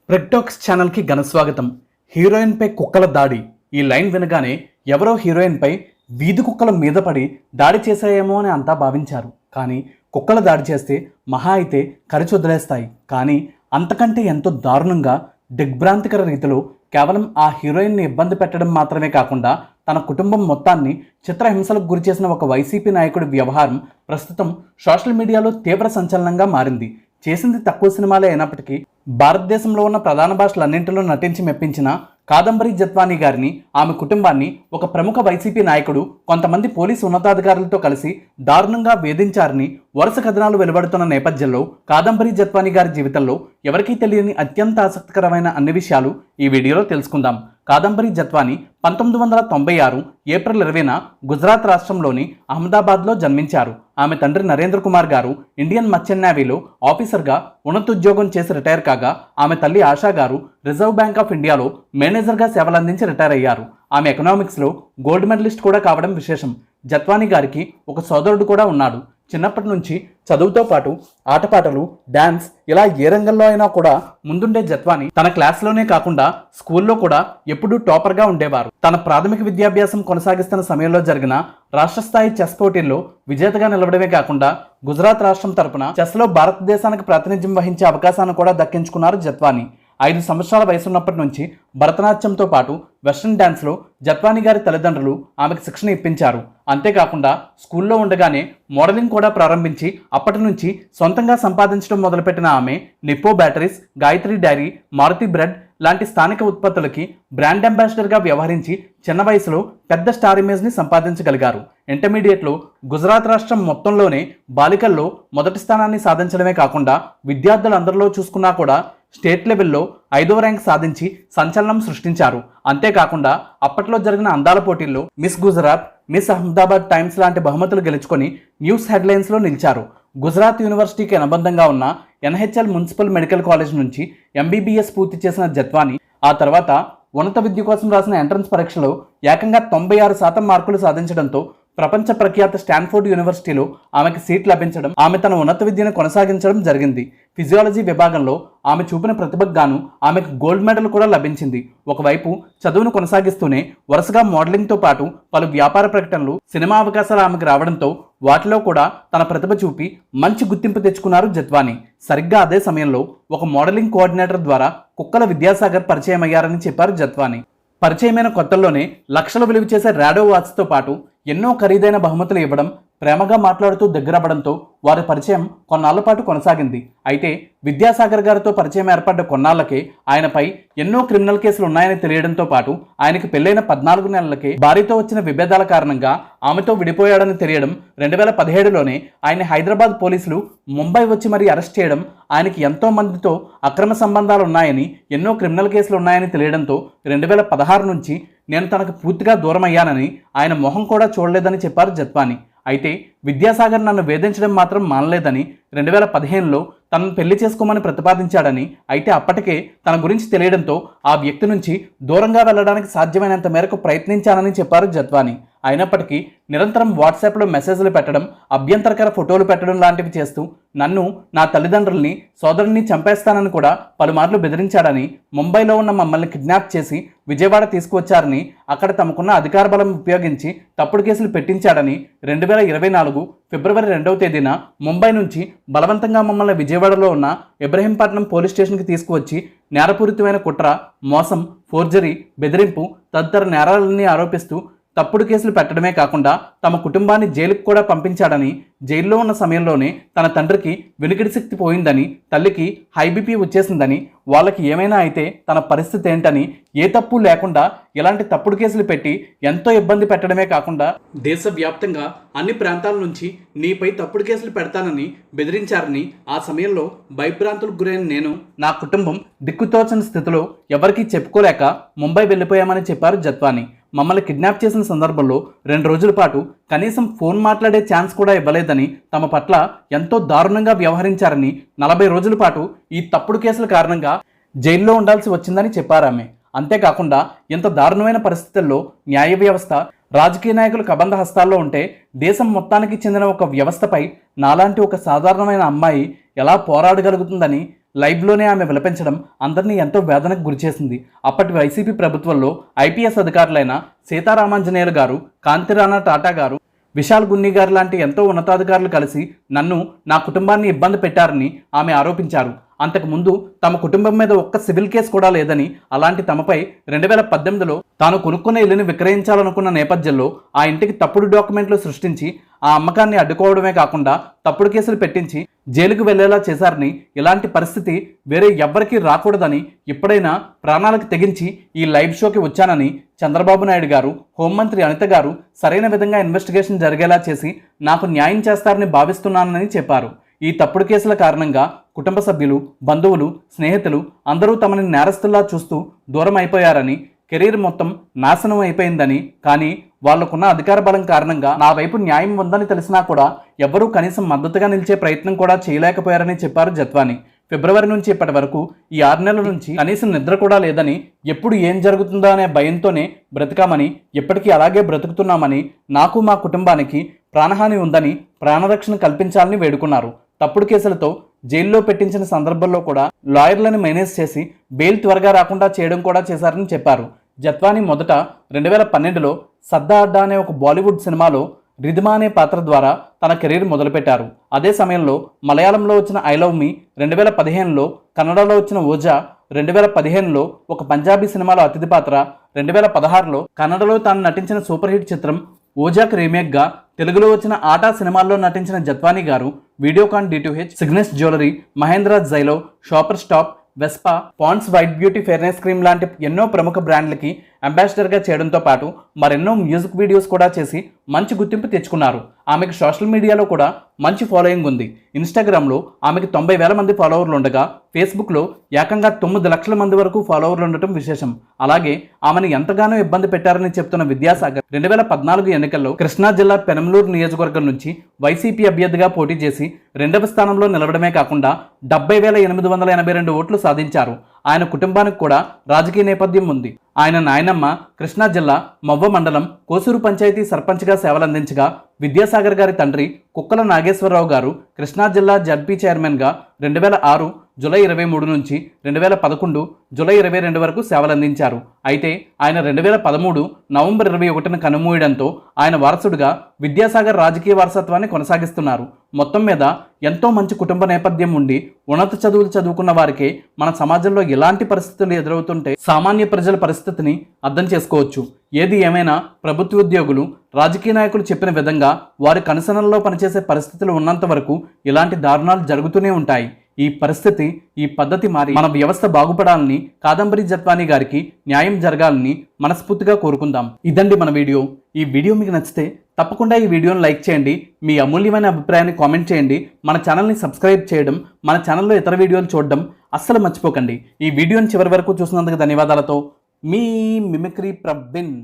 ప్రెగ్టాక్స్ ఛానల్కి ఘన స్వాగతం. హీరోయిన్పై కుక్కల దాడి. ఈ లైన్ వినగానే ఎవరో హీరోయిన్పై వీధి కుక్కల మీద పడి దాడి చేశాయేమో అని అంతా భావించారు. కానీ కుక్కల దాడి చేస్తే మహా అయితే కరిచి వదిలేస్తాయి. కానీ అంతకంటే ఎంతో దారుణంగా దిగ్భ్రాంతికర రీతిలో కేవలం ఆ హీరోయిన్ని ఇబ్బంది పెట్టడం మాత్రమే కాకుండా తన కుటుంబం మొత్తాన్ని చిత్రహింసలకు గురిచేసిన ఒక వైసీపీ నాయకుడి వ్యవహారం ప్రస్తుతం సోషల్ మీడియాలో తీవ్ర సంచలనంగా మారింది. చేసింది తక్కువ సినిమాలే అయినప్పటికీ భారతదేశంలో ఉన్న ప్రధాన భాషలన్నింటిలో నటించి మెప్పించిన కాదంబరి జత్వానీ గారిని, ఆమె కుటుంబాన్ని ఒక ప్రముఖ వైసీపీ నాయకుడు కొంతమంది పోలీసు ఉన్నతాధికారులతో కలిసి దారుణంగా వేధించారని వరుస కథనాలు వెలువడుతున్న నేపథ్యంలో కాదంబరి జత్వానీ గారి జీవితంలో ఎవరికీ తెలియని అత్యంత ఆసక్తికరమైన అన్ని విషయాలు ఈ వీడియోలో తెలుసుకుందాం. కాదంబరి జత్వానీ 1996 ఏప్రిల్ 20న గుజరాత్ రాష్ట్రంలోని అహ్మదాబాద్లో జన్మించారు. ఆమె తండ్రి నరేంద్ర కుమార్ గారు ఇండియన్ మర్చెంట్ నేవీలో ఆఫీసర్గా ఉన్నతోద్యోగం చేసి రిటైర్ కాగా, ఆమె తల్లి ఆశా గారు రిజర్వ్ బ్యాంక్ ఆఫ్ ఇండియాలో మేనేజర్గా సేవలందించి రిటైర్ అయ్యారు. ఆమె ఎకనామిక్స్లో గోల్డ్ మెడలిస్ట్ కూడా కావడం విశేషం. జత్వానీ గారికి ఒక సోదరుడు కూడా ఉన్నాడు. చిన్నప్పటి నుంచి చదువుతో పాటు ఆటపాటలు, డ్యాన్స్ ఇలా ఏ రంగంలో అయినా కూడా ముందుండే జత్వానీ తన క్లాస్లోనే కాకుండా స్కూల్లో కూడా ఎప్పుడూ టాపర్గా ఉండేవారు. తన ప్రాథమిక విద్యాభ్యాసం కొనసాగిస్తున్న సమయంలో జరిగిన రాష్ట్ర స్థాయి చెస్ పోటీల్లో విజేతగా నిలవడమే కాకుండా గుజరాత్ రాష్ట్రం తరపున చెస్లో భారతదేశానికి ప్రాతినిధ్యం వహించే అవకాశాన్ని కూడా దక్కించుకున్నారు జత్వానీ. 5 సంవత్సరాల వయసున్నప్పటి నుంచి భరతనాట్యంతో పాటు వెస్ట్రన్ డ్యాన్స్లో జత్వానీ గారి తల్లిదండ్రులు ఆమెకు శిక్షణ ఇప్పించారు. అంతేకాకుండా స్కూల్లో ఉండగానే మోడలింగ్ కూడా ప్రారంభించి అప్పటి నుంచి సొంతంగా సంపాదించడం మొదలుపెట్టిన ఆమె Nippo batteries, Gayatri dairy, Maruti bread లాంటి స్థానిక ఉత్పత్తులకి బ్రాండ్ అంబాసిడర్గా వ్యవహరించి చిన్న వయసులో పెద్ద స్టార్ ఇమేజ్ని సంపాదించగలిగారు. ఇంటర్మీడియట్లో గుజరాత్ రాష్ట్రం మొత్తంలోనే బాలికల్లో మొదటి స్థానాన్ని సాధించడమే కాకుండా విద్యార్థులందరిలో చూసుకున్నా కూడా స్టేట్ లెవెల్లో 5వ ర్యాంక్ సాధించి సంచలనం సృష్టించారు. అంతేకాకుండా అప్పట్లో జరిగిన అందాల పోటీల్లో miss Gujarat, miss Ahmedabad times లాంటి బహుమతులు గెలుచుకొని న్యూస్ హెడ్లైన్స్లో నిలిచారు. గుజరాత్ యూనివర్సిటీకి అనుబంధంగా ఉన్న ఎన్హెచ్ఎల్ మున్సిపల్ మెడికల్ కాలేజ్ నుంచి ఎంబీబీఎస్ పూర్తి చేసిన జత్వానీ ఆ తర్వాత ఉన్నత విద్య కోసం రాసిన ఎంట్రన్స్ పరీక్షలో ఏకంగా 96% మార్కులు సాధించడంతో ప్రపంచ ప్రఖ్యాత స్టాన్ఫోర్డ్ యూనివర్సిటీలో ఆమెకు సీట్ లభించడం, ఆమె తన ఉన్నత విద్యను కొనసాగించడం జరిగింది. ఫిజియాలజీ విభాగంలో ఆమె చూపిన ప్రతిభకు గాను ఆమెకు గోల్డ్ మెడల్ కూడా లభించింది. ఒకవైపు చదువును కొనసాగిస్తూనే వరుసగా మోడలింగ్తో పాటు పలు వ్యాపార ప్రకటనలు, సినిమా అవకాశాలు ఆమెకు రావడంతో వాటిలో కూడా తన ప్రతిభ చూపి మంచి గుర్తింపు తెచ్చుకున్నారు జత్వానీ. సరిగ్గా అదే సమయంలో ఒక మోడలింగ్ కోఆర్డినేటర్ ద్వారా కుక్కల విద్యాసాగర్ పరిచయం అయ్యారని చెప్పారు జత్వానీ. పరిచయమైన కొత్తల్లోనే లక్షల విలువ చేసే రాడో వాచ్తో పాటు ఎన్నో ఖరీదైన బహుమతులు ఇవ్వడం, ప్రేమగా మాట్లాడుతూ దగ్గరవ్వడంతో వారి పరిచయం కొన్నాళ్ల పాటు కొనసాగింది. అయితే విద్యాసాగర్ గారితో పరిచయం ఏర్పడ్డ కొన్నాళ్లకే ఆయనపై ఎన్నో క్రిమినల్ కేసులు ఉన్నాయని తెలియడంతో పాటు ఆయనకి పెళ్లైన 14 నెలలకే భార్యతో వచ్చిన విభేదాల కారణంగా ఆమెతో విడిపోయాడని తెలియడం, 2017లోనే ఆయన హైదరాబాద్ పోలీసులు ముంబై వచ్చి మరీ అరెస్ట్ చేయడం, ఆయనకి ఎంతో మందితో అక్రమ సంబంధాలు ఉన్నాయని, ఎన్నో క్రిమినల్ కేసులు ఉన్నాయని తెలియడంతో 2016 నుంచి నేను తనకు పూర్తిగా దూరం అయ్యానని, ఆయన మొహం కూడా చూడలేదని చెప్పారు జత్వానీ. అయితే విద్యాసాగర్ నన్ను వేధించడం మాత్రం మానలేదని, 2015లో తనను పెళ్లి చేసుకోమని ప్రతిపాదించాడని, అయితే అప్పటికే తన గురించి తెలియడంతో ఆ వ్యక్తి నుంచి దూరంగా వెళ్లడానికి సాధ్యమైనంత మేరకు ప్రయత్నించానని చెప్పారు జత్వానీ. అయినప్పటికీ నిరంతరం వాట్సాప్లో మెసేజ్లు పెట్టడం, అభ్యంతరకర ఫోటోలు పెట్టడం లాంటివి చేస్తూ నన్ను, నా తల్లిదండ్రుల్ని, సోదరుని చంపేస్తానని కూడా పలుమార్లు బెదిరించాడని, ముంబైలో ఉన్న మమ్మల్ని కిడ్నాప్ చేసి విజయవాడ తీసుకువచ్చారని, అక్కడ తమకున్న అధికార బలం ఉపయోగించి తప్పుడు కేసులు పెట్టించాడని, 2024 ఫిబ్రవరి 2వ తేదీన ముంబై నుంచి బలవంతంగా మమ్మల్ని విజయవాడలో ఉన్న ఇబ్రహీంపట్నం పోలీస్ స్టేషన్కి తీసుకువచ్చి నేరపూరితమైన కుట్ర, మోసం, ఫోర్జరీ, బెదిరింపు తదితర నేరాలన్నీ ఆరోపిస్తూ తప్పుడు కేసులు పెట్టడమే కాకుండా తమ కుటుంబాన్ని జైలుకు కూడా పంపించాడని, జైల్లో ఉన్న సమయంలోనే తన తండ్రికి వినికిడి శక్తి పోయిందని, తల్లికి హై బీపీ వచ్చేసిందని, వాళ్ళకి ఏమైనా అయితే తన పరిస్థితి ఏంటని, ఏ తప్పు లేకుండా ఇలాంటి తప్పుడు కేసులు పెట్టి ఎంతో ఇబ్బంది పెట్టడమే కాకుండా దేశవ్యాప్తంగా అన్ని ప్రాంతాల నుంచి నీపై తప్పుడు కేసులు పెడతానని బెదిరించారని, ఆ సమయంలో భయభ్రాంతులకు గురైన నేను, నా కుటుంబం దిక్కుతోచని స్థితిలో ఎవరికీ చెప్పుకోలేక ముంబై వెళ్ళిపోయామని చెప్పారు జత్వానీ. మమ్మల్ని కిడ్నాప్ చేసిన సందర్భంలో 2 రోజుల పాటు కనీసం ఫోన్ మాట్లాడే ఛాన్స్ కూడా ఇవ్వలేదని, తమ పట్ల ఎంతో దారుణంగా వ్యవహరించారని, 40 రోజుల పాటు ఈ తప్పుడు కేసుల కారణంగా జైల్లో ఉండాల్సి వచ్చిందని చెప్పారామె. అంతేకాకుండా ఇంత దారుణమైన పరిస్థితుల్లో న్యాయ వ్యవస్థ, రాజకీయ నాయకులు కబంధ హస్తాల్లో ఉంటే దేశం మొత్తానికి చెందిన ఒక వ్యవస్థపై నాలాంటి ఒక సాధారణమైన అమ్మాయి ఎలా పోరాడగలుగుతుందని లైవ్లోనే ఆమె విలపించడం అందరినీ ఎంతో వేదనకు గురిచేసింది. అప్పటి వైసీపీ ప్రభుత్వంలో ఐపీఎస్ అధికారులైన సీతారామాంజనేయులు గారు, కాంతిరాణా టాటా గారు, విశాల్ గున్ని గారు లాంటి ఎంతో ఉన్నతాధికారులు కలిసి నన్ను, నా కుటుంబాన్ని ఇబ్బంది పెట్టారని ఆమె ఆరోపించారు. అంతకుముందు తమ కుటుంబం మీద ఒక్క సివిల్ కేసు కూడా లేదని, అలాంటి తమపై 2018లో తాను కొనుక్కున్న ఇల్లుని విక్రయించాలనుకున్న నేపథ్యంలో ఆ ఇంటికి తప్పుడు డాక్యుమెంట్లు సృష్టించి ఆ అమ్మకాన్ని అడ్డుకోవడమే కాకుండా తప్పుడు కేసులు పెట్టించి జైలుకు వెళ్లేలా చేశారని, ఇలాంటి పరిస్థితి వేరే ఎవ్వరికీ రాకూడదని ఇప్పుడైనా ప్రాణాలకు తెగించి ఈ లైవ్ షోకి వచ్చానని చంద్రబాబు నాయుడు గారు, హోంమంత్రి అనిత గారు సరైన విధంగా ఇన్వెస్టిగేషన్ జరిగేలా చేసి నాకు న్యాయం చేస్తారని భావిస్తున్నానని చెప్పారు. ఈ తప్పుడు కేసుల కారణంగా కుటుంబ సభ్యులు, బంధువులు, స్నేహితులు అందరూ తమని నేరస్తుల్లా చూస్తూ దూరం అయిపోయారని, కెరీర్ మొత్తం నాశనం అయిపోయిందని, కానీ వాళ్లకున్న అధికార బలం కారణంగా నా వైపు న్యాయం ఉందని తెలిసినా కూడా ఎవ్వరూ కనీసం మద్దతుగా నిలిచే ప్రయత్నం కూడా చేయలేకపోయారని చెప్పారు జత్వానీ. ఫిబ్రవరి నుంచి ఇప్పటి వరకు ఈ 6 నెలల నుంచి కనీసం నిద్ర కూడా లేదని, ఎప్పుడు ఏం జరుగుతుందో అనే భయంతోనే బ్రతికామని, ఎప్పటికీ అలాగే బ్రతుకుతున్నామని, నాకు మా కుటుంబానికి ప్రాణహాని ఉందని ప్రాణరక్షణ కల్పించాలని వేడుకున్నారు. తప్పుడు కేసులతో జైల్లో పెట్టించిన సందర్భంలో కూడా లాయర్లను మేనేజ్ చేసి బెయిల్ త్వరగా రాకుండా చేయడం కూడా చేశారని చెప్పారు. జత్వానీ మొదట 2012లో సద్దా అడ్డా అనే ఒక బాలీవుడ్ సినిమాలో రిధిమా అనే పాత్ర ద్వారా తన కెరీర్ మొదలుపెట్టారు. అదే సమయంలో మలయాళంలో వచ్చిన ఐ లవ్ మీ, 2015లో కన్నడలో వచ్చిన ఓజా, 2015లో ఒక పంజాబీ సినిమాలో అతిథి పాత్ర, 2016లో కన్నడలో తాను నటించిన సూపర్ హిట్ చిత్రం ఓజాకి రీమేక్గా తెలుగులో వచ్చిన ఆటా సినిమాల్లో నటించిన జత్వానీ గారు వీడియోకాన్ DTH, సిగ్నెస్ jewellery, Mahindra Xylo, shopper stop, Vespa, Pond's white beauty fairness cream లాంటి ఎన్నో ప్రముఖ బ్రాండ్లకి అంబాసిడర్గా చేయడంతో పాటు మరెన్నో మ్యూజిక్ వీడియోస్ కూడా చేసి మంచి గుర్తింపు తెచ్చుకున్నారు. ఆమెకు సోషల్ మీడియాలో కూడా మంచి ఫాలోయింగ్ ఉంది. ఇన్స్టాగ్రామ్లో ఆమెకు 90,000 మంది ఫాలోవర్లు ఉండగా, ఫేస్బుక్లో ఏకంగా 9 లక్షల మంది వరకు ఫాలోవర్లు ఉండటం విశేషం. అలాగే ఆమెను ఎంతగానో ఇబ్బంది పెట్టారని చెప్తున్న విద్యాసాగర్ 2014 ఎన్నికల్లో కృష్ణా జిల్లా పెనమలూరు నియోజకవర్గం నుంచి వైసీపీ అభ్యర్థిగా పోటీ చేసి 2వ స్థానంలో నిలవడమే కాకుండా 70,882 ఓట్లు సాధించారు. ఆయన కుటుంబానికి కూడా రాజకీయ నేపథ్యం ఉంది. ఆయన నాయనమ్మ కృష్ణా జిల్లా మవ్వ మండలం కోసూరు పంచాయతీ సర్పంచ్గా సేవలందించగా, విద్యాసాగర్ గారి తండ్రి కుక్కల నాగేశ్వరరావు గారు కృష్ణా జిల్లా జడ్పీ చైర్మన్గా 2006 జూలై 23 నుంచి 2011 జూలై 22 వరకు సేవలందించారు. అయితే ఆయన 2013 నవంబర్ 21న కనుమూయడంతో ఆయన వారసుడిగా విద్యాసాగర్ రాజకీయ వారసత్వాన్ని కొనసాగిస్తున్నారు. మొత్తం మీద ఎంతో మంచి కుటుంబ నేపథ్యం ఉండి ఉన్నత చదువులు చదువుకున్న వారికే మన సమాజంలో ఎలాంటి పరిస్థితులు ఎదురవుతుంటే సామాన్య ప్రజల పరిస్థితిని అర్థం చేసుకోవచ్చు. ఏది ఏమైనా ప్రభుత్వ ఉద్యోగులు, రాజకీయ నాయకులు చెప్పిన విధంగా వారి కనుసనల్లో పనిచేసే పరిస్థితులు ఉన్నంత వరకు ఇలాంటి దారుణాలు జరుగుతూనే ఉంటాయి. ఈ పరిస్థితి, ఈ పద్ధతి మారి మన వ్యవస్థ బాగుపడాలని, కాదంబరి జత్వానీ గారికి న్యాయం జరగాలని మనస్ఫూర్తిగా కోరుకుందాం. ఇదండి మన వీడియో. ఈ వీడియో మీకు నచ్చితే తప్పకుండా ఈ వీడియోని లైక్ చేయండి. మీ అమూల్యమైన అభిప్రాయాన్ని కామెంట్ చేయండి. మన ఛానల్ని సబ్స్క్రైబ్ చేయడం, మన ఛానల్లో ఇతర వీడియోలు చూడడం అస్సలు మర్చిపోకండి. ఈ వీడియోని చివరి వరకు చూసినందుకు ధన్యవాదాలతో మీ మిమిక్రీ ప్రవీణ్.